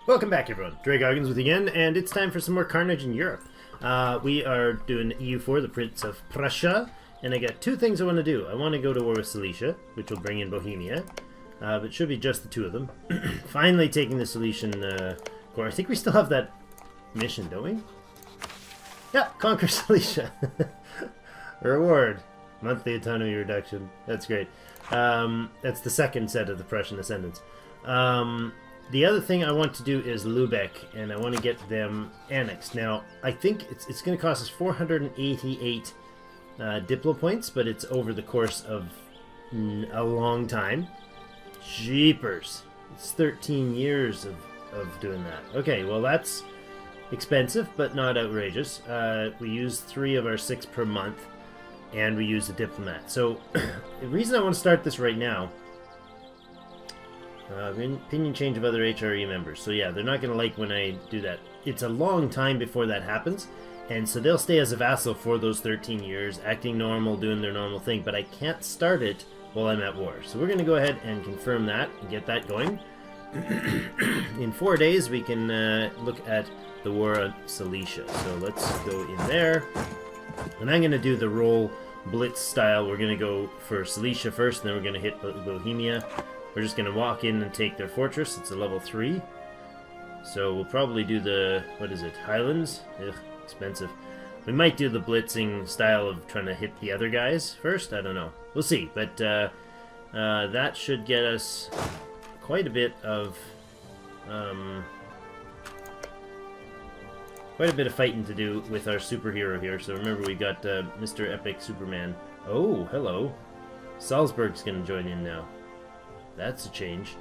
Welcome back, everyone. Drake Hawkins with you again, and it's time for some more carnage in Europe. We are doing EU4, the Prince of Prussia, and I got two things I want to do. I want to go to war with Silesia, which will bring in Bohemia, but it should be just the two of them. Finally taking the Silesian core. I think we still have that mission, don't we? Yeah, conquer Silesia. Reward. Monthly autonomy reduction. That's great. That's the second set of the Prussian ascendants. The other thing I want to do is Lubeck, and I want to get them annexed. Now, I think it's going to cost us 488 Diplo points, but it's over the course of a long time. Jeepers. It's 13 years of doing that. Okay, well that's expensive, but not outrageous. We use 3 of our 6 per month, and we use a diplomat. So, the reason I want to start this right now... opinion change of other HRE members. So yeah, they're not going to like when I do that. It's a long time before that happens, and so they'll stay as a vassal for those 13 years, acting normal, doing their normal thing, but I can't start it while I'm at war. So we're going to go ahead and confirm that and get that going. In 4 days, we can look at the war on Silesia. So let's go in there, and I'm going to do the roll blitz style. We're going to go for Silesia first, and then we're going to hit Bohemia. We're just going to walk in and take their fortress. It's a level 3. So we'll probably do the, what is it, Highlands? Ugh, expensive. We might do the blitzing style of trying to hit the other guys first. I don't know. We'll see. But that should get us quite a bit of fighting to do with our superhero here. So remember, we got Mr. Epic Superman. Oh, hello. Salzburg's going to join in now. That's a change.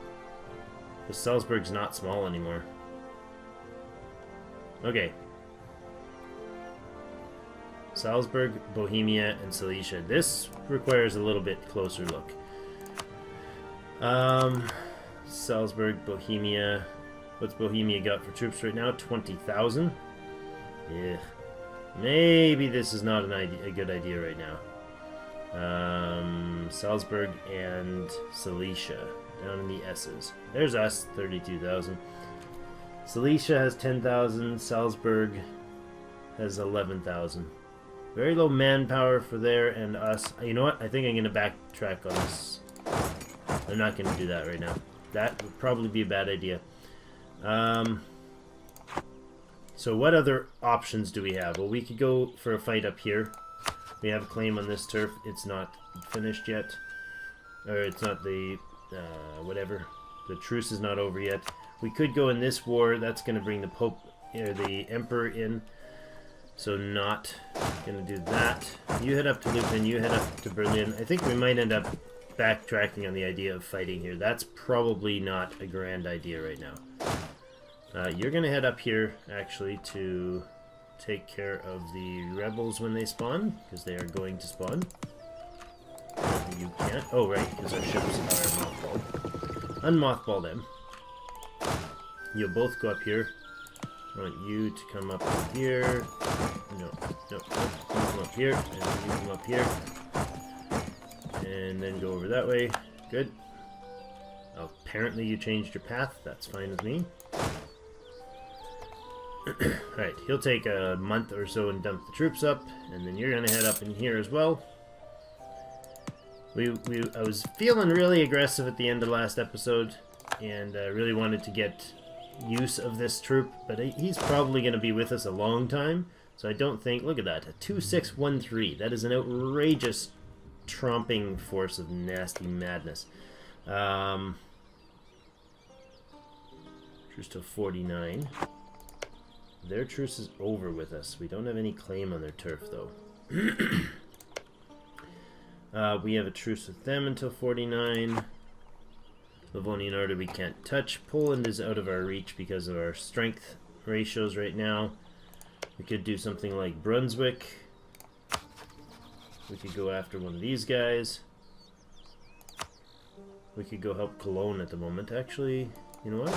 Because Salzburg's not small anymore. Okay. Salzburg, Bohemia, and Silesia. This requires a little bit closer look. Salzburg, Bohemia. What's Bohemia got for troops right now? 20,000? Yeah. Maybe this is not a good idea right now. Salzburg and Silesia down in the S's. There's us, 32,000. Silesia has 10,000. Salzburg has 11,000. Very low manpower for there and us. You know what? I think I'm going to backtrack on this. I'm not going to do that right now. That would probably be a bad idea. So what other options do we have? Well, we could go for a fight up here. We have a claim on this turf. It's not finished yet. Or it's not the... whatever. The truce is not over yet. We could go in this war. That's going to bring the Pope... or the Emperor in. So not going to do that. You head up to Lupin. You head up to Berlin. I think we might end up backtracking on the idea of fighting here. That's probably not a grand idea right now. You're going to head up here, actually, to... take care of the rebels when they spawn, because they are going to spawn. You can't. Oh, right, because our ships are mothballed. Unmothball them. You'll both go up here. I want you to come up here. No. You come up here, and you come up here. And then go over that way. Good. Apparently you changed your path. That's fine with me. Alright, he'll take a month or so and dump the troops up, and then you're going to head up in here as well. I was feeling really aggressive at the end of last episode, and I really wanted to get use of this troop, but he's probably going to be with us a long time, so I don't think... Look at that, a 2613. That is an outrageous tromping force of nasty madness. Truce to 49. Their truce is over with us. We don't have any claim on their turf, though. We have a truce with them until 49. Livonian Order we can't touch. Poland is out of our reach because of our strength ratios right now. We could do something like Brunswick. We could go after one of these guys. We could go help Cologne at the moment. Actually, you know what?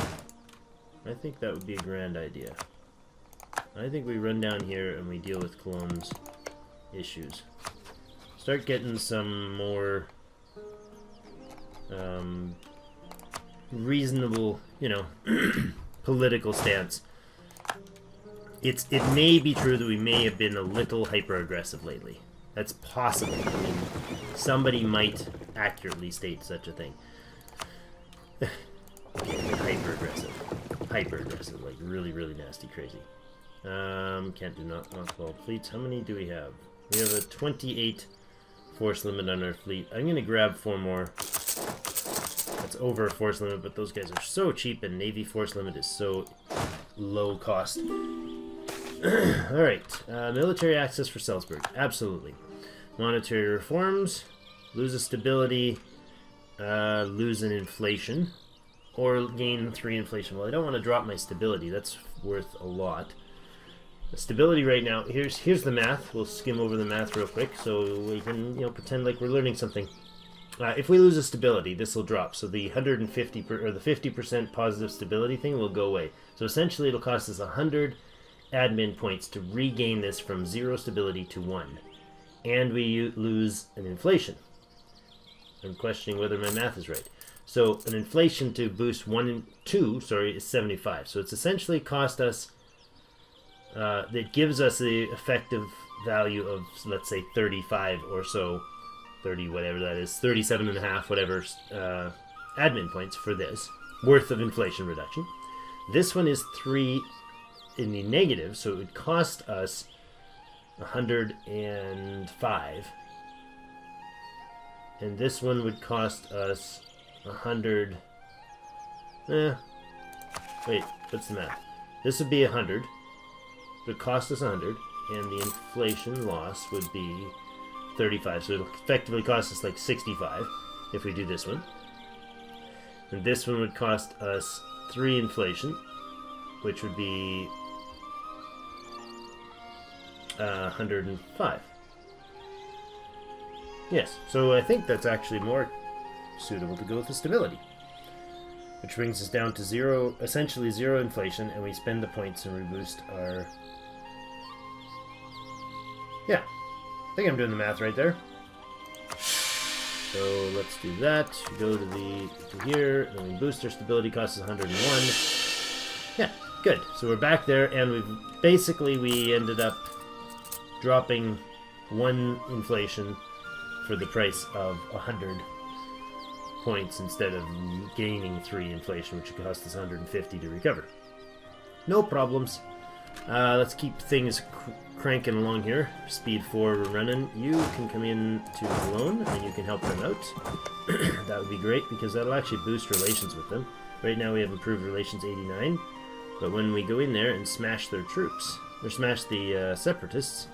I think that would be a grand idea. I think we run down here and we deal with Cologne's issues. Start getting some more reasonable, you know, political stance. It may be true that we may have been a little hyper-aggressive lately. That's possible. I mean, somebody might accurately state such a thing. Hyper-aggressive. Hyper-aggressive. Like, really, really nasty, crazy. Can't do not fall fleets. How many do we have? We have a 28 force limit on our fleet. I'm going to grab 4 more. That's over a force limit, but those guys are so cheap, and Navy force limit is so low cost. Alright, military access for Salzburg. Absolutely. Monetary reforms. Lose a stability. Lose an inflation. Or gain 3 inflation. Well, I don't want to drop my stability. That's worth a lot. The stability right now, here's the math. We'll skim over the math real quick so we can, pretend like we're learning something. If we lose a stability, this will drop. So the 150 or the 50% positive stability thing will go away. So essentially, it'll cost us 100 admin points to regain this from 0 stability to 1, and we lose an inflation. I'm questioning whether my math is right. So an inflation to boost 1 and 2, sorry, is 75. So it's essentially cost us. That gives us the effective value of, let's say, 35 or so. 30, whatever that is, 37 and a half, whatever, admin points for this, worth of inflation reduction. This one is 3 in the negative, so it would cost us 105. And this one would cost us 100. Wait, what's the math? This would be 100. It would cost us 100, and the inflation loss would be 35, so it'll effectively cost us like 65 if we do this one. And this one would cost us 3 inflation, which would be 105. Yes, so I think that's actually more suitable to go with the stability, which brings us down to 0, essentially 0 inflation, and we spend the points and we boost our... Yeah. I think I'm doing the math right there. So let's do that. Go to here, then we boost our stability, cost us 101. Yeah, good. So we're back there, and we ended up dropping 1 inflation for the price of 100 points instead of gaining 3 inflation, which would cost us 150 to recover. No problems. Let's keep things cranking along here. Speed 4 we're running. You can come in to Cologne and you can help them out. That would be great because that'll actually boost relations with them. Right now we have improved relations 89, but when we go in there and smash their troops, or smash the separatists...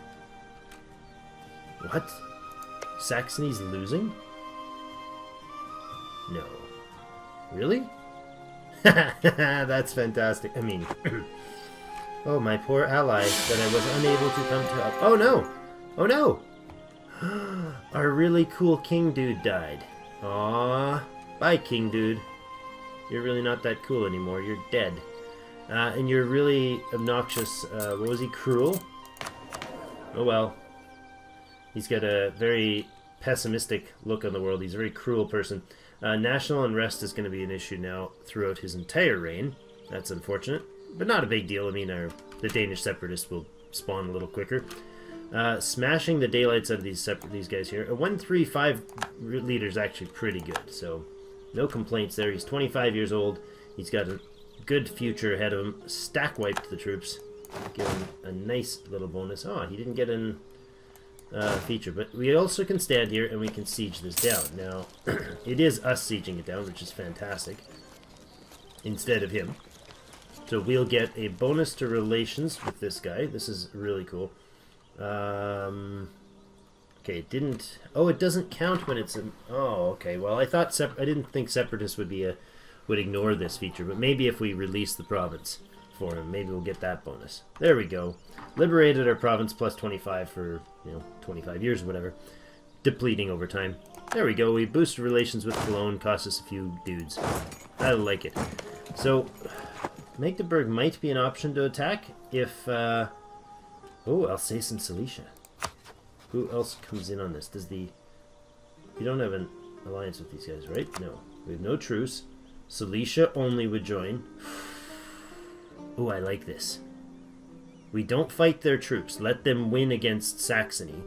What? Saxony's losing? No. Really? That's fantastic. I mean... Oh, my poor ally that I was unable to come to help. Oh no! Oh no! Our really cool king dude died. Aww. Bye, king dude. You're really not that cool anymore. You're dead. And you're really obnoxious. What was he? Cruel? Oh well. He's got a very pessimistic look on the world. He's a very cruel person. National unrest is going to be an issue now throughout his entire reign. That's unfortunate. But not a big deal. I mean, the Danish separatists will spawn a little quicker. Smashing the daylights out of these guys here. A 135 leader is actually pretty good, so no complaints there. He's 25 years old. He's got a good future ahead of him. Stack wiped the troops. Give him a nice little bonus. Oh, he didn't get an feature, but we also can stand here and we can siege this down. Now, it is us sieging it down, which is fantastic, instead of him. So we'll get a bonus to relations with this guy. This is really cool. Okay, it didn't... Oh, it doesn't count when it's... Oh, okay. Well, I didn't think separatists would ignore this feature, but maybe if we release the province for him, maybe we'll get that bonus. There we go. Liberated our province plus 25 for, 25 years or whatever. Depleting over time. There we go. We boosted relations with Cologne. Cost us a few dudes. I like it. So... Magdeburg might be an option to attack if, oh, Alsace and Silesia. Who else comes in on this? We don't have an alliance with these guys, right? No. We have no truce. Silesia only would join. Oh, I like this. We don't fight their troops. Let them win against Saxony.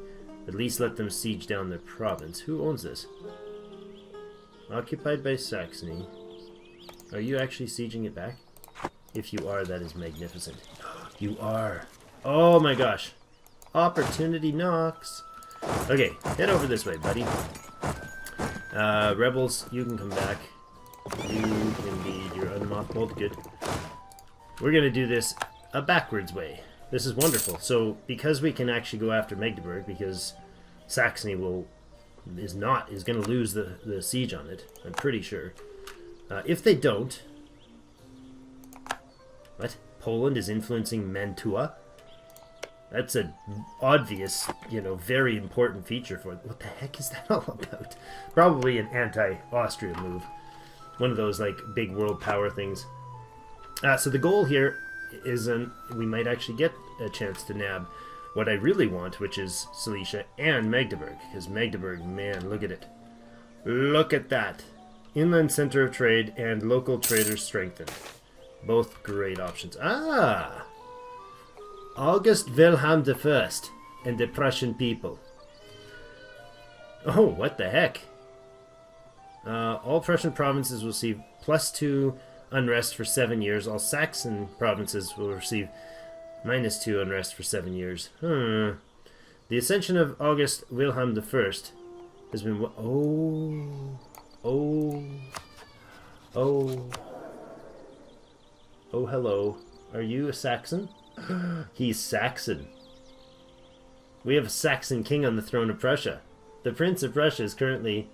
At least let them siege down their province. Who owns this? Occupied by Saxony. Are you actually sieging it back? If you are, that is magnificent. You are. Oh my gosh. Opportunity knocks. Okay, head over this way, buddy. Rebels, you can come back. You can be your unmothballed. Good. We're going to do this a backwards way. This is wonderful. So, because we can actually go after Magdeburg, because Saxony is going to lose the siege on it, I'm pretty sure. If they don't... What? Poland is influencing Mantua? That's an obvious, very important feature for it. What the heck is that all about? Probably an anti-Austria move. One of those, like, big world power things. So the goal here is we might actually get a chance to nab what I really want, which is Silesia and Magdeburg. Because Magdeburg, man, look at it. Look at that. Inland center of trade and local traders strengthened. Both great options. Ah! August Wilhelm I and the Prussian people. Oh, what the heck? All Prussian provinces will receive +2 unrest for 7 years. All Saxon provinces will receive -2 unrest for 7 years. The ascension of August Wilhelm I has been... Oh, hello. Are you a Saxon? He's Saxon. We have a Saxon king on the throne of Prussia. The Prince of Prussia is currently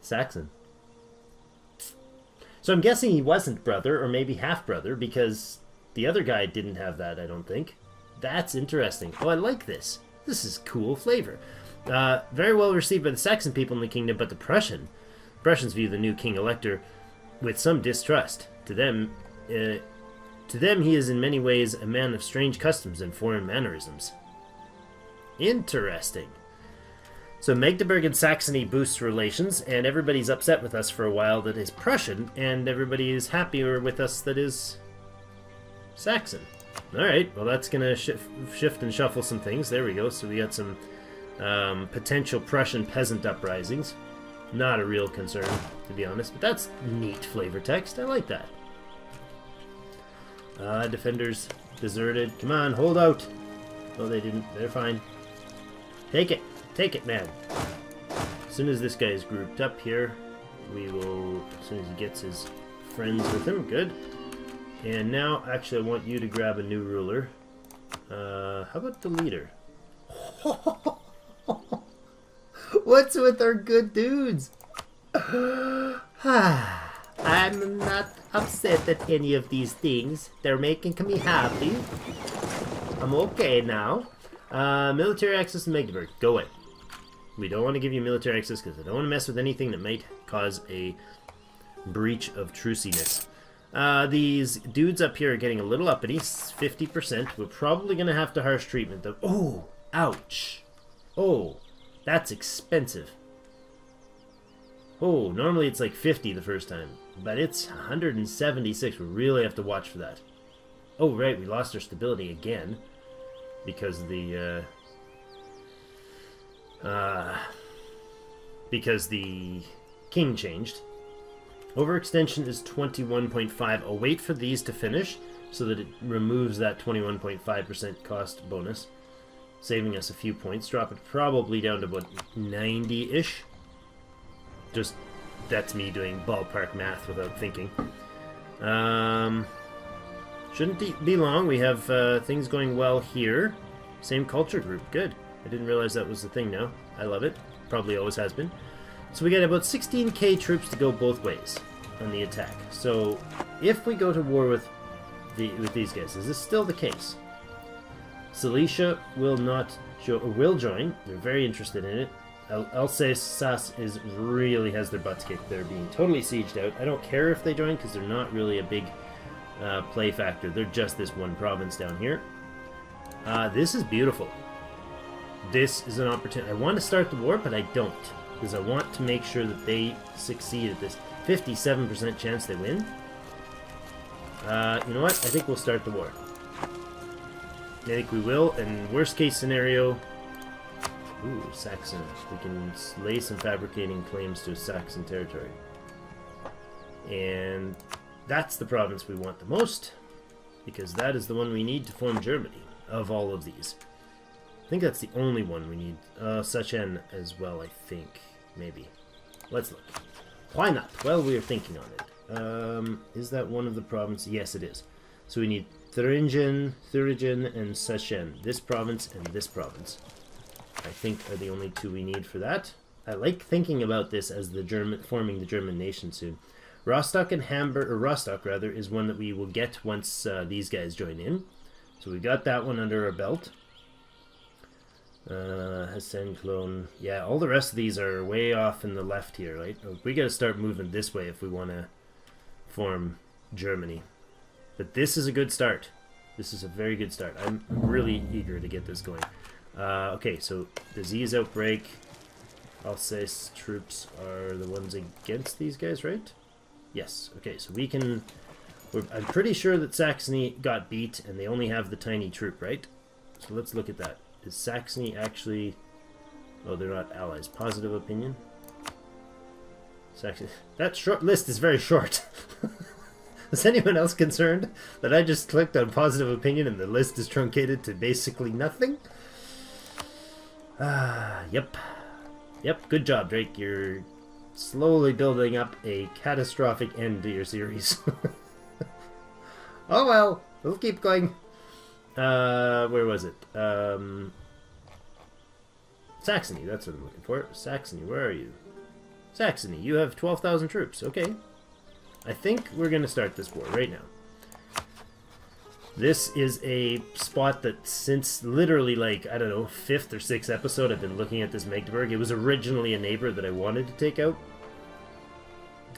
Saxon. So I'm guessing he wasn't brother, or maybe half-brother, because the other guy didn't have that, I don't think. That's interesting. Oh, I like this. This is cool flavor. Very well received by the Saxon people in the kingdom, but the Prussians view the new king-elector with some distrust. To them, he is in many ways a man of strange customs and foreign mannerisms. Interesting. So Magdeburg and Saxony boosts relations, and everybody's upset with us for a while that is Prussian, and everybody is happier with us that is Saxon. Alright, well that's going to shift and shuffle some things. There we go. So we got some potential Prussian peasant uprisings. Not a real concern, to be honest, but that's neat flavor text. I like that. Defenders deserted. Come on, hold out. Oh, they didn't. They're fine. Take it. Take it, man. As soon as this guy is grouped up here, we will, as soon as he gets his friends with him, good. And now, actually, I want you to grab a new ruler. How about the leader? What's with our good dudes? I'm not upset at any of these things. They're making me happy. I'm okay now. Military access to Magdeburg. Go away. We don't want to give you military access because I don't want to mess with anything that might cause a breach of truciness. These dudes up here are getting a little uppity. 50%. We're probably going to have to harsh treatment them. Oh, ouch. Oh, that's expensive. Oh, normally it's like 50 the first time, but it's 176. We really have to watch for that. Oh, right, we lost our stability again because the king changed. Overextension is 21.5. I'll wait for these to finish so that it removes that 21.5% cost bonus, saving us a few points. Drop it probably down to about 90-ish. Just, that's me doing ballpark math without thinking. Shouldn't be long. We have things going well here. Same culture group. Good. I didn't realize that was the thing now. I love it. Probably always has been. So we got about 16k troops to go both ways on the attack. So if we go to war with these guys, is this still the case? Silesia will join. They're very interested in it. Alsace really has their butts kicked. They're being totally sieged out. I don't care if they join because they're not really a big play factor. They're just this one province down here. This is beautiful. This is an opportunity. I want to start the war, but I don't, because I want to make sure that they succeed at this. 57% chance they win. You know what? I think we'll start the war. I think we will, and worst case scenario... Ooh, Saxon. We can lay some fabricating claims to Saxon territory. And that's the province we want the most, because that is the one we need to form Germany, of all of these. I think that's the only one we need. Sachsen as well, I think. Maybe. Let's look. Why not? Well, we are thinking on it. Is that one of the provinces? Yes, it is. So we need Thuringen, and Sachsen. This province and this province, I think, are the only two we need for that. I like thinking about this as the forming the German nation soon. Rostock and Hamburg, or Rostock rather, is one that we will get once these guys join in. So we got that one under our belt. Hessen, Cologne. Yeah, all the rest of these are way off in the left here, right? We got to start moving this way if we want to form Germany. But this is a good start. This is a very good start. I'm really eager to get this going. Okay, so disease outbreak. Alsace troops are the ones against these guys, right? Yes. Okay, so we can... I'm pretty sure that Saxony got beat and they only have the tiny troop, right? So let's look at that. Is Saxony actually... Oh, they're not allies. Positive opinion? Saxony... That short list is very short. Is anyone else concerned that I just clicked on positive opinion and the list is truncated to basically nothing? Yep. Yep, good job, Drake. You're slowly building up a catastrophic end to your series. Oh well, we'll keep going. Where was it? Saxony, that's what I'm looking for. Saxony, where are you? Saxony, you have 12,000 troops. Okay. I think we're going to start this war right now. This is a spot that since literally, like, I don't know, 5th or 6th episode, I've been looking at this Magdeburg. It was originally a neighbor that I wanted to take out.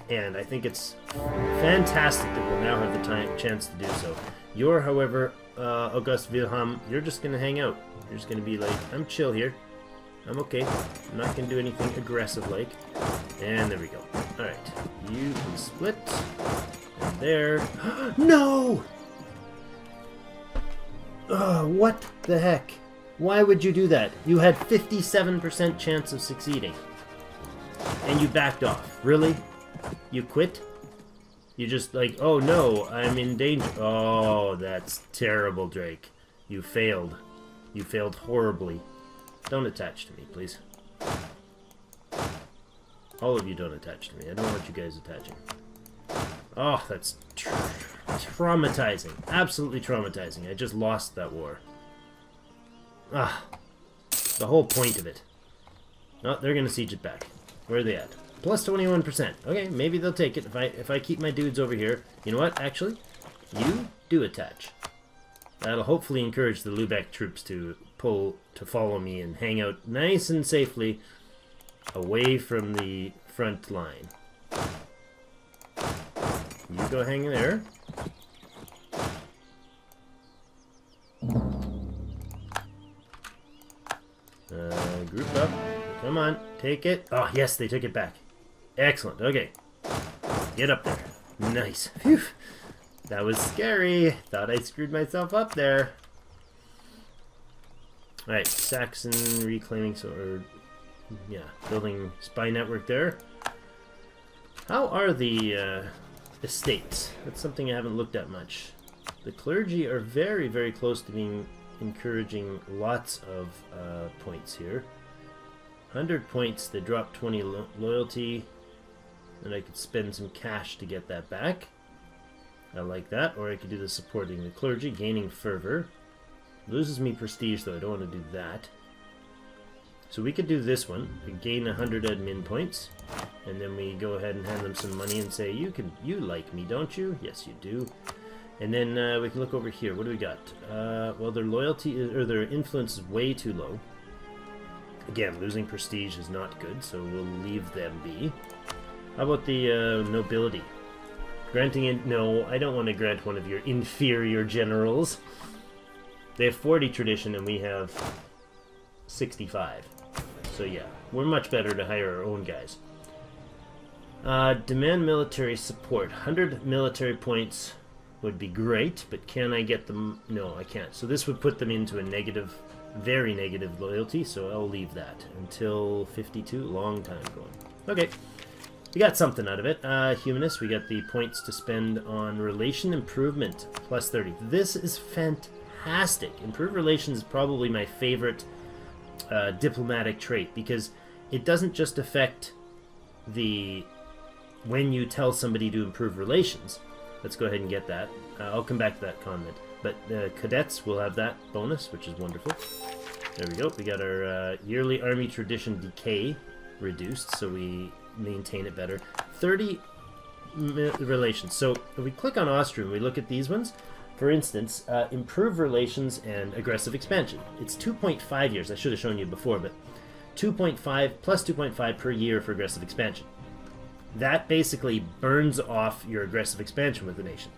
And I think it's fantastic that we'll now have the chance to do so. You're, however, August Wilhelm, you're just going to hang out. You're just going to be like, I'm chill here. I'm okay. I'm not going to do anything aggressive like. And there we go. Alright. You can split. And there. No! What the heck? Why would you do that? You had 57% chance of succeeding. And you backed off. Really? You quit? You just like, oh no, I'm in danger. Oh, that's terrible, Drake. You failed. You failed horribly. Don't attach to me, please. All of you don't attach to me. I don't want you guys attaching. Oh, that's traumatizing. Absolutely traumatizing. I just lost that war. Ah, the whole point of it. Oh, they're gonna siege it back. Where are they at? Plus 21%. Okay, maybe they'll take it if I keep my dudes over here. You know what? Actually, you do attach. That'll hopefully encourage the Lubeck troops to follow me and hang out nice and safely away from the front line. You go hang there. Group up. Come on, take it. Oh, yes, they took it back. Excellent. Okay. Get up there. Nice. Phew. That was scary. Thought I screwed myself up there. Alright, Saxon reclaiming, yeah, building spy network there. How are the estates? That's something I haven't looked at much. The clergy are very, very close to being encouraging lots of points here. 100 points, they drop 20 loyalty, and I could spend some cash to get that back. I like that, or I could do the supporting the clergy, gaining fervor. Loses me prestige though, I don't want to do that. So we could do this one. We gain 100 admin points, and then we go ahead and hand them some money and say, you like me, don't you? Yes, you do. And then we can look over here. What do we got? Well, their loyalty or their influence is way too low. Again, losing prestige is not good, so we'll leave them be. How about the nobility? Granting it? No, I don't want to grant one of your inferior generals. They have 40 tradition and we have 65. So yeah, we're much better to hire our own guys. Demand military support. 100 military points would be great, but can I get them? No, I can't. So this would put them into a negative, very negative loyalty, so I'll leave that until 52. Long time going. Okay, we got something out of it. Humanist, we got the points to spend on relation improvement, plus 30. This is fantastic. Improved relations is probably my favorite diplomatic trait, because it doesn't just affect the when you tell somebody to improve relations. Let's go ahead and get that. I'll come back to that comment. But cadets will have that bonus, which is wonderful. There we go. We got our yearly army tradition decay reduced, so we maintain it better. 30 relations. So if we click on Austria and we look at these ones, for instance, improve relations and aggressive expansion. It's 2.5 years. I should have shown you before, but 2.5 plus 2.5 per year for aggressive expansion. That basically burns off your aggressive expansion with the nation.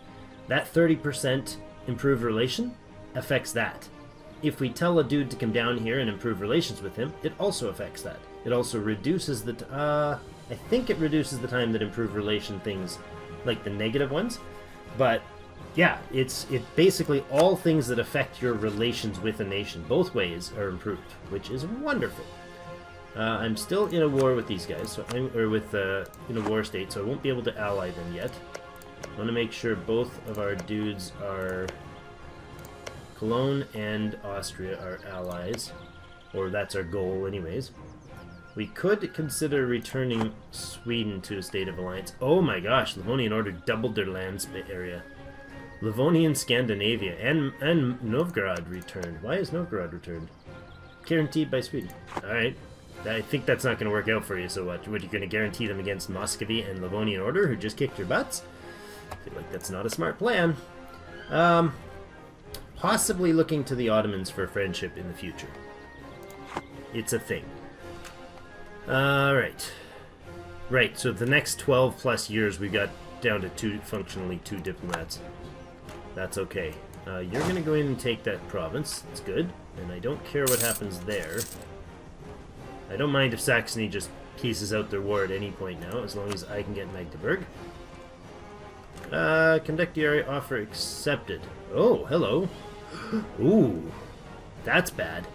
That 30% improved relation affects that. If we tell a dude to come down here and improve relations with him, it also affects that. It also reduces the... I think it reduces the time that improved relation things, like the negative ones. But yeah, it basically all things that affect your relations with a nation, both ways, are improved, which is wonderful. I'm still in a war with these guys, in a war state, so I won't be able to ally them yet. I want to make sure both of our dudes are... Cologne and Austria are allies, or that's our goal anyways. We could consider returning Sweden to a state of alliance. Oh my gosh, Livonian Order doubled their land area. Livonian Scandinavia and Novgorod returned. Why is Novgorod returned? Guaranteed by Sweden. Alright. I think that's not going to work out for you so much. What, you're going to guarantee them against Muscovy and Livonian Order, who just kicked your butts? I feel like that's not a smart plan. Possibly looking to the Ottomans for friendship in the future. It's a thing. Alright. Right, so the next 12 plus years we got down to functionally two diplomats. That's okay. You're going to go in and take that province. That's good. And I don't care what happens there. I don't mind if Saxony just pieces out their war at any point now, as long as I can get Magdeburg. Conductiary offer accepted. Oh, hello. Ooh, that's bad.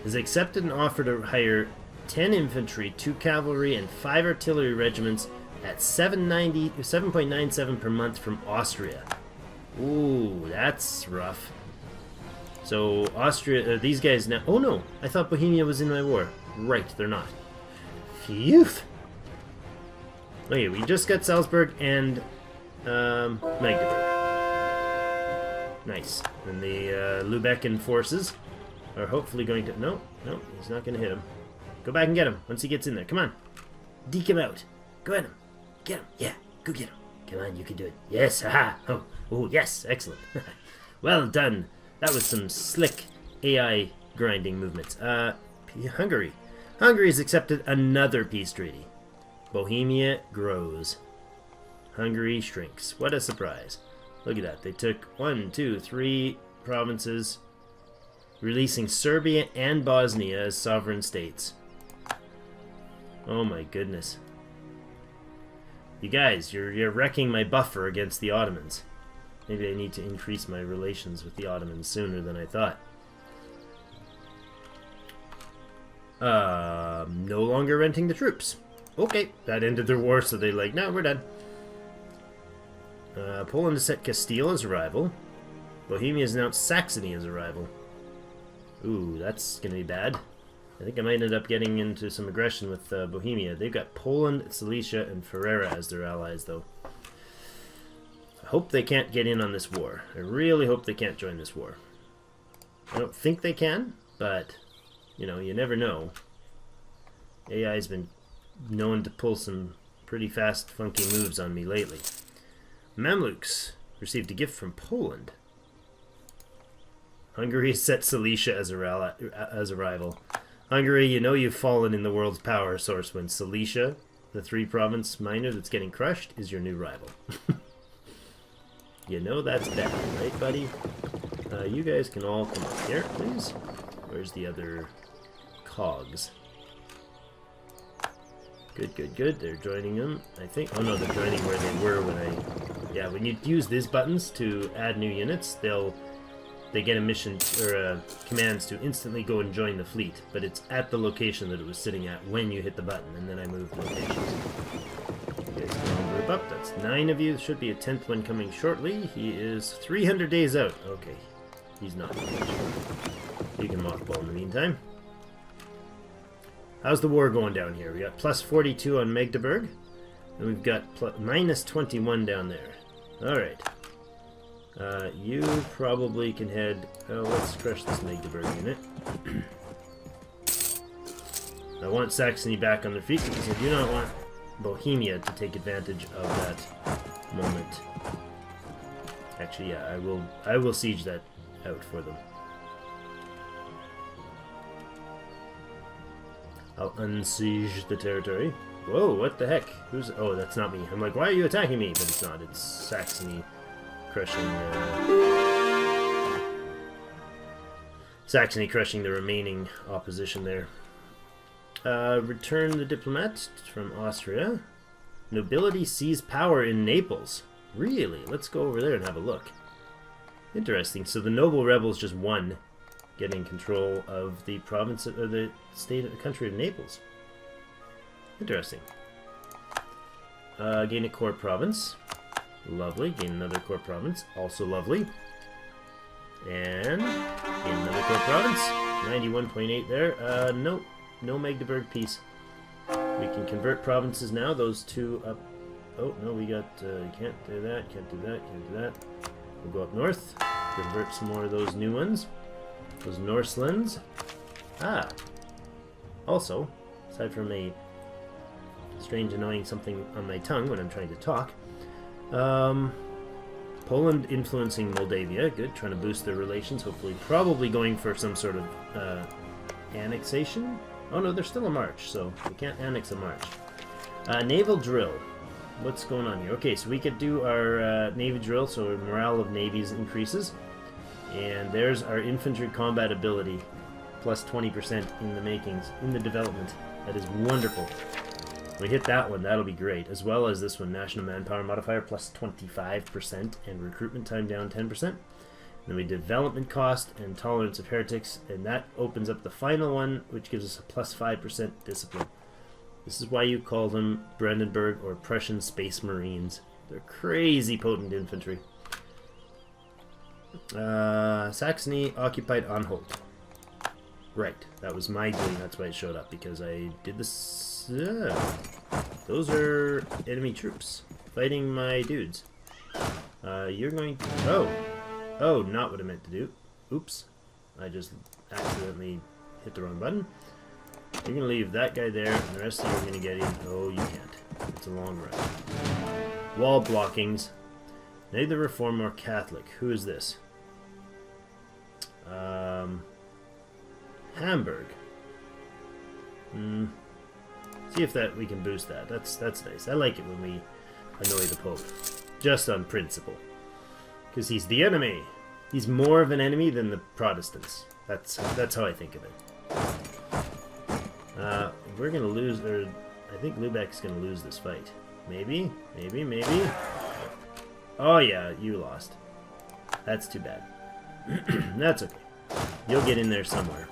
Has accepted an offer to hire 10 infantry, 2 cavalry, and 5 artillery regiments at $7.97 per month from Austria. Ooh, that's rough. So Austria, these guys now... Oh no, I thought Bohemia was in my war. Right, they're not. Phew. Okay, we just got Salzburg and Magdeburg. Nice. And the Lübecken forces are hopefully going to... No, he's not going to hit him. Go back and get him once he gets in there. Come on. Deke him out. Go at him. Get him. Yeah, go get him. Come on, you can do it. Yes, haha. Oh, yes, excellent. Well done. That was some slick AI grinding movements. Hungary. Hungary has accepted another peace treaty. Bohemia grows. Hungary shrinks. What a surprise. Look at that. They took 1, 2, 3 provinces, releasing Serbia and Bosnia as sovereign states. Oh my goodness. You guys, you're wrecking my buffer against the Ottomans. Maybe I need to increase my relations with the Ottomans sooner than I thought. No longer renting the troops. Okay, that ended their war, so they're like, no, we're done. Poland has set Castile as a rival. Bohemia has announced Saxony as a rival. Ooh, that's gonna be bad. I think I might end up getting into some aggression with Bohemia. They've got Poland, Silesia, and Ferrara as their allies, though. I hope they can't get in on this war. I really hope they can't join this war. I don't think they can, but, you know, you never know. AI's been known to pull some pretty fast, funky moves on me lately. Mamluks received a gift from Poland. Hungary has set Silesia as a rival. Hungary, you know you've fallen in the world's power source when Silesia, the 3-province minor that's getting crushed, is your new rival. You know that's bad, right, buddy? You guys can all come up here, please. Where's the other cogs? Good, good, good. They're joining them, I think. Oh no, they're joining where they were when I... Yeah, when you use these buttons to add new units, they get a mission, or commands to instantly go and join the fleet. But it's at the location that it was sitting at when you hit the button, and then I moved locations. You guys can all group up. That's 9 of you. There should be a 10th one coming shortly. He is 300 days out. Okay, he's not. You can mothball in the meantime. How's the war going down here? We got plus 42 on Magdeburg, and we've got minus 21 down there. Alright. You probably can head... Oh, let's crush this Magdeburg unit. I want Saxony back on their feet because I do not want Bohemia to take advantage of that moment. Actually, yeah, I will siege that out for them. I'll unsiege the territory. Whoa, what the heck? Who's... Oh, that's not me. I'm like, why are you attacking me? But it's not. It's Saxony crushing... Saxony crushing the remaining opposition there. Return the diplomat from Austria. Nobility seize power in Naples. Really? Let's go over there and have a look. Interesting. So the noble rebels just won, getting control of the province, or the state, the country of Naples. Interesting. Gain a core province. Lovely. Gain another core province. Also lovely. And gain another core province. 91.8 there. Nope. No Magdeburg peace. We can convert provinces now. Those two up. Oh, no, we got... can't do that, can't do that, can't do that. We'll go up north. Convert some more of those new ones. Those Norselands. Ah. Also, aside from a strange annoying something on my tongue when I'm trying to talk, Poland influencing Moldavia. Good, trying to boost their relations. Hopefully, probably going for some sort of annexation. Oh no, they're still a march, so we can't annex a march. Naval drill. What's going on here? Okay, so we could do our Navy drill, so our morale of navies increases. And there's our infantry combat ability, plus 20% in the makings, in the development. That is wonderful. We hit that one, that'll be great. As well as this one, national manpower modifier, plus 25%, and recruitment time down 10%. Then we development cost and tolerance of heretics, and that opens up the final one, which gives us a plus 5% discipline. This is why you call them Brandenburg or Prussian Space Marines. They're crazy potent infantry. Saxony occupied Anhalt. Right, that was my doing, that's why it showed up, because I did this... those are enemy troops fighting my dudes. You're going to... Oh! Oh, not what I meant to do. Oops. I just accidentally hit the wrong button. You're going to leave that guy there, and the rest of you are going to get in. Oh, you can't. It's a long run. Wall blockings. Neither Reform nor Catholic. Who is this? Hamburg. See if that we can boost that. That's nice. I like it when we annoy the Pope. Just on principle. Because he's the enemy. He's more of an enemy than the Protestants. That's how I think of it. We're going to lose, or I think Lübeck's going to lose this fight. Maybe, maybe, maybe. Oh yeah, you lost. That's too bad. That's okay. You'll get in there somewhere.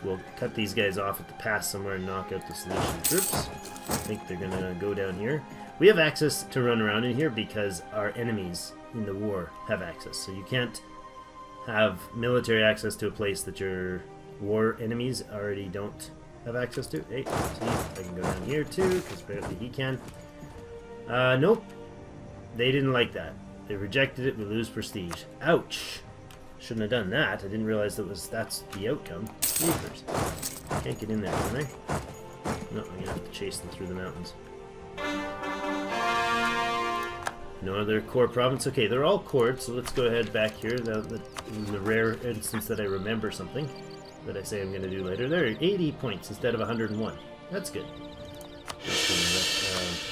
We'll cut these guys off at the pass somewhere and knock out the Silesian troops. I think they're going to go down here. We have access to run around in here because our enemies in the war have access. So you can't have military access to a place that your war enemies already don't have access to. Hey, see, I can go down here too, because apparently he can. Nope. They didn't like that. They rejected it. We lose prestige. Ouch. Shouldn't have done that. I didn't realize that's the outcome. Sleepers. Can't get in there, can I? No, I'm gonna have to chase them through the mountains. No other core province. Okay, they're all cored, so let's go ahead back here. In the rare instance that I remember something that I say I'm going to do later. There are 80 points instead of 101. That's good.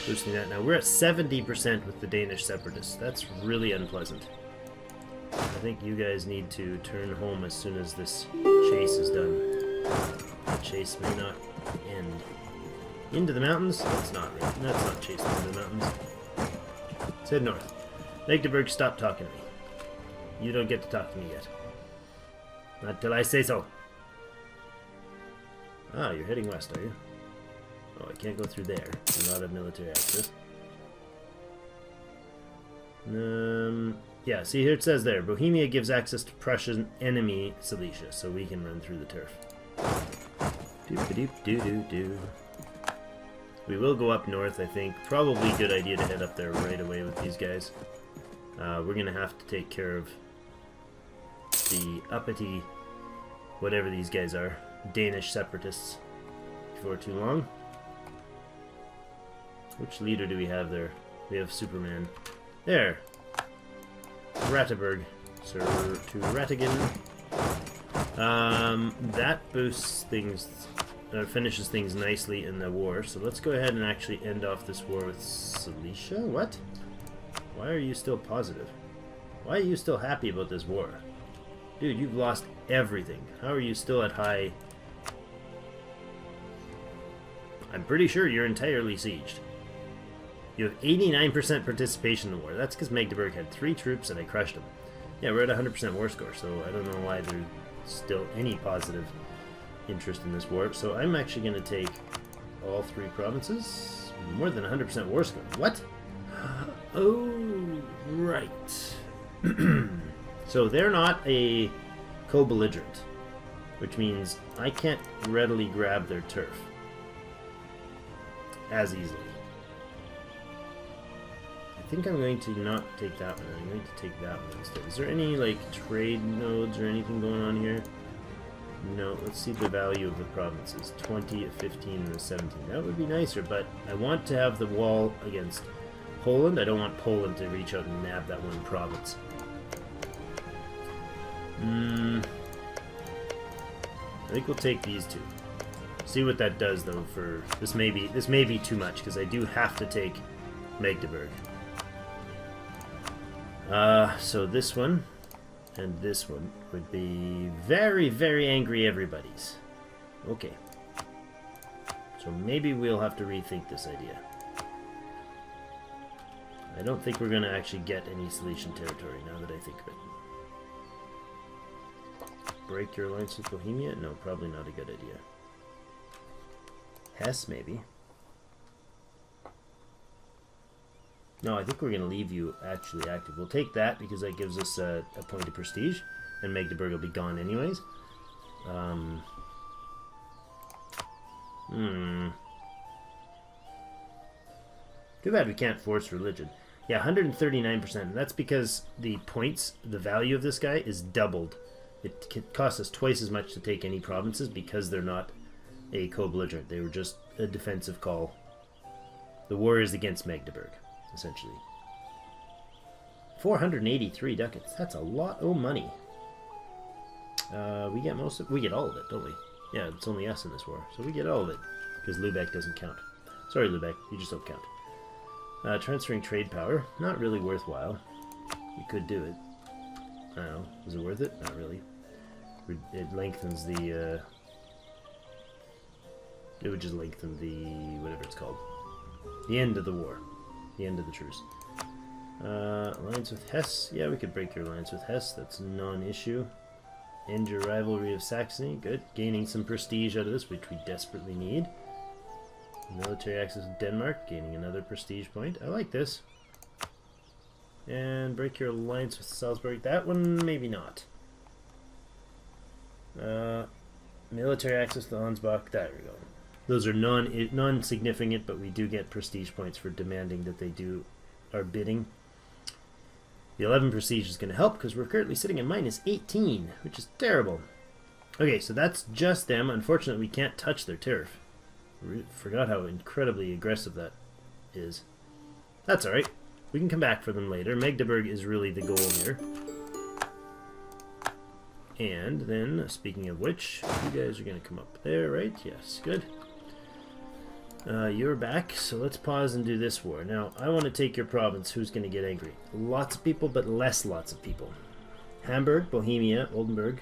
Boosting that now. We're at 70% with the Danish separatists. That's really unpleasant. I think you guys need to turn home as soon as this chase is done. The chase may not end. Into the mountains? That's not chasing into the mountains. Let's head north. Magdeburg, stop talking to me. You don't get to talk to me yet. Not till I say so. Ah, you're heading west, are you? Oh, I can't go through there. Do not have military access. Yeah, see here it says there, Bohemia gives access to Prussian enemy Silesia, so we can run through the turf. Doop-a-doop-doo-doo-doo. We will go up north, I think. Probably a good idea to head up there right away with these guys. We're going to have to take care of the uppity, whatever these guys are, Danish separatists, before too long. Which leader do we have there? We have Superman. There! Rattenberg. Sir to Rattigan. That boosts things, finishes things nicely in the war, so let's go ahead and actually end off this war with Silesia? What? Why are you still positive? Why are you still happy about this war? Dude, you've lost everything. How are you still at high... I'm pretty sure you're entirely sieged. You have 89% participation in the war. That's because Magdeburg had 3 troops and I crushed them. Yeah, we're at 100% war score, so I don't know why there's still any positive interest in this war. So I'm actually going to take all 3 provinces. More than 100% war score. What? Oh, right. So they're not a co-belligerent, which means I can't readily grab their turf as easily. I think I'm going to not take that one. I'm going to take that one instead. Is there any, like, trade nodes or anything going on here? No. Let's see the value of the provinces. 20, a 15, and a 17. That would be nicer, but I want to have the wall against Poland. I don't want Poland to reach out and nab that one province. I think we'll take these 2. See what that does, though. For this may be too much because I do have to take Magdeburg. So this one and this one would be very, very angry everybody's. Okay. So maybe we'll have to rethink this idea. I don't think we're going to actually get any Silesian territory now that I think of it. Break your alliance with Bohemia? No, probably not a good idea. Hesse, maybe. No, I think we're going to leave you actually active. We'll take that because that gives us a point of prestige, and Magdeburg will be gone anyways. Too bad we can't force religion. Yeah, 139%. That's because the points, the value of this guy is doubled. It costs us twice as much to take any provinces because they're not a co-belligerent. They were just a defensive call. The war is against Magdeburg, essentially. 483 ducats. That's a lot of money. We get we get all of it, don't we? Yeah, it's only us in this war, so we get all of it because Lubeck doesn't count. Sorry, Lubeck, you just don't count. Transferring trade power, not really worthwhile. You could do it. I don't know. Is it worth it? Not really. It lengthens the. It would just lengthen the whatever it's called. The end of the war. The end of the truce. Alliance with Hesse. Yeah, we could break your alliance with Hesse. That's non-issue. End your rivalry of Saxony. Good. Gaining some prestige out of this, which we desperately need. Military access with Denmark. Gaining another prestige point. I like this. And break your alliance with Salzburg. That one, maybe not. Military access to Ansbach. There we go. Those are non-significant, but we do get prestige points for demanding that they do our bidding. The 11 prestige is going to help because we're currently sitting at minus 18, which is terrible. Okay, so that's just them. Unfortunately, we can't touch their turf. We forgot how incredibly aggressive that is. That's alright. We can come back for them later. Magdeburg is really the goal here. And then, speaking of which, you guys are going to come up there, right? Yes, good. You're back, so let's pause and do this war. Now, I want to take your province. Who's going to get angry? Lots of people, but lots of people. Hamburg, Bohemia, Oldenburg,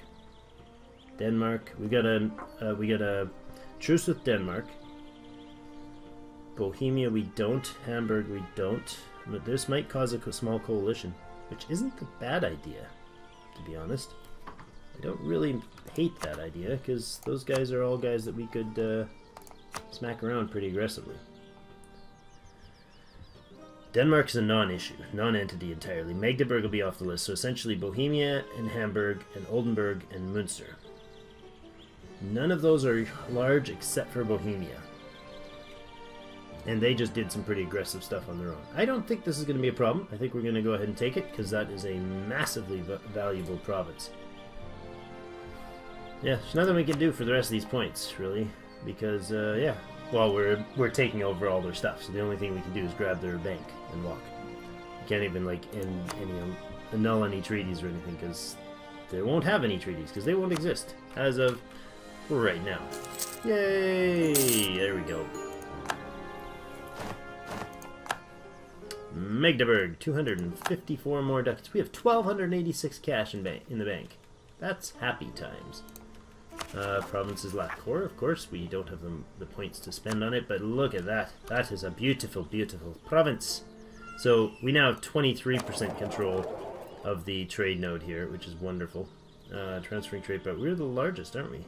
Denmark. We got a truce with Denmark. Bohemia we don't. Hamburg we don't. But this might cause a small coalition, which isn't a bad idea, to be honest. I don't really hate that idea, because those guys are all guys that we could smack around pretty aggressively. Denmark's a non-issue, non-entity entirely. Magdeburg will be off the list, so essentially Bohemia and Hamburg and Oldenburg and Münster. None of those are large except for Bohemia. And they just did some pretty aggressive stuff on their own. I don't think this is going to be a problem. I think we're going to go ahead and take it, because that is a massively valuable province. Yeah, there's nothing we can do for the rest of these points, really. Because, yeah, well, we're taking over all their stuff, so the only thing we can do is grab their bank and walk. We can't even, like, annul any treaties or anything, because they won't have any treaties, because they won't exist as of right now. Yay! There we go. Magdeburg, 254 more ducats. We have 1,286 cash in the bank. That's happy times. Provinces lack core, of course. We don't have the points to spend on it, but look at that. That is a beautiful, beautiful province. So we now have 23% control of the trade node here, which is wonderful. Transferring trade, but we're the largest, aren't we?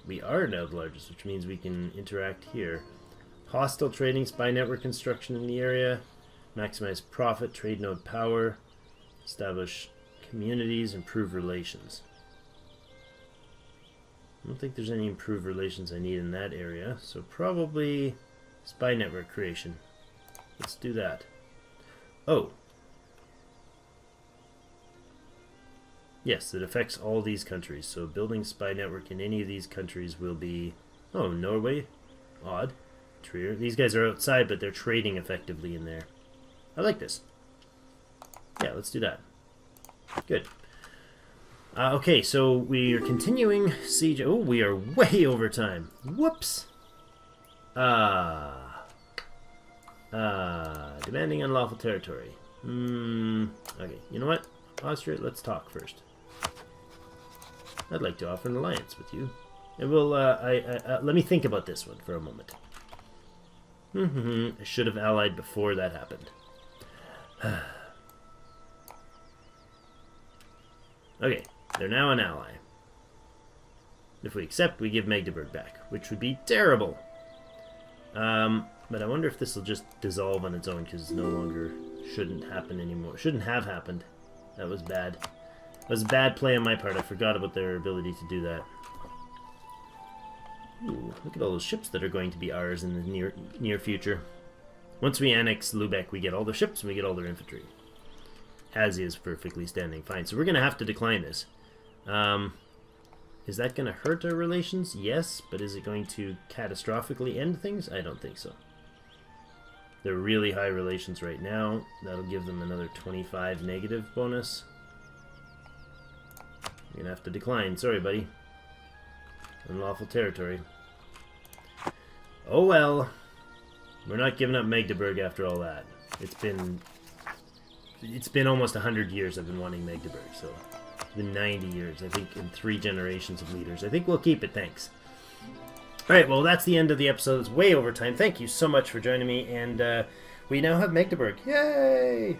We are now the largest, which means we can interact here. Hostile trading, spy network construction in the area. Maximize profit, trade node power, establish communities, improve relations. I don't think there's any improved relations I need in that area, so probably spy network creation. Let's do that. Oh. Yes, it affects all these countries, so building spy network in any of these countries will be... Oh, Norway? Odd. Trier. These guys are outside, but they're trading effectively in there. I like this. Yeah, let's do that. Good. Okay, so we are continuing siege. Oh, we are way over time. Whoops. Demanding unlawful territory. Okay, you know what? Austria, let's talk first. I'd like to offer an alliance with you. And we'll, let me think about this one for a moment. I should have allied before that happened. Okay, they're now an ally. If we accept, we give Magdeburg back, which would be terrible. But I wonder if this will just dissolve on its own, because it no longer shouldn't happen anymore. Shouldn't have happened. That was bad. That was a bad play on my part. I forgot about their ability to do that. Ooh, look at all those ships that are going to be ours in the near future. Once we annex Lubeck, we get all the ships and we get all their infantry. As is perfectly standing fine. So we're going to have to decline this. Is that going to hurt our relations? Yes, but is it going to catastrophically end things? I don't think so. They're really high relations right now. That'll give them another 25 negative bonus. You're going to have to decline. Sorry, buddy. Unlawful territory. Oh well. We're not giving up Magdeburg after all that. It's been almost 100 years I've been wanting Magdeburg, so it's been 90 years, I think, in 3 generations of leaders. I think we'll keep it, thanks. Alright, well, that's the end of the episode. It's way over time. Thank you so much for joining me, and we now have Magdeburg. Yay!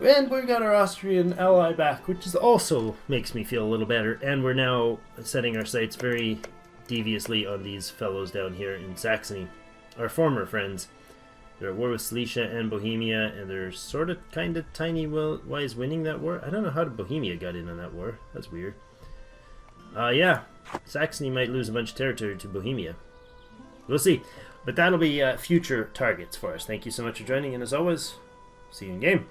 And we got our Austrian ally back, which is also makes me feel a little better, and we're now setting our sights very deviously on these fellows down here in Saxony. Our former friends. They're at war with Silesia and Bohemia, and they're sort of kind of tiny-wise winning that war. I don't know how Bohemia got in on that war. That's weird. Yeah, Saxony might lose a bunch of territory to Bohemia. We'll see. But that'll be future targets for us. Thank you so much for joining, and as always, see you in game.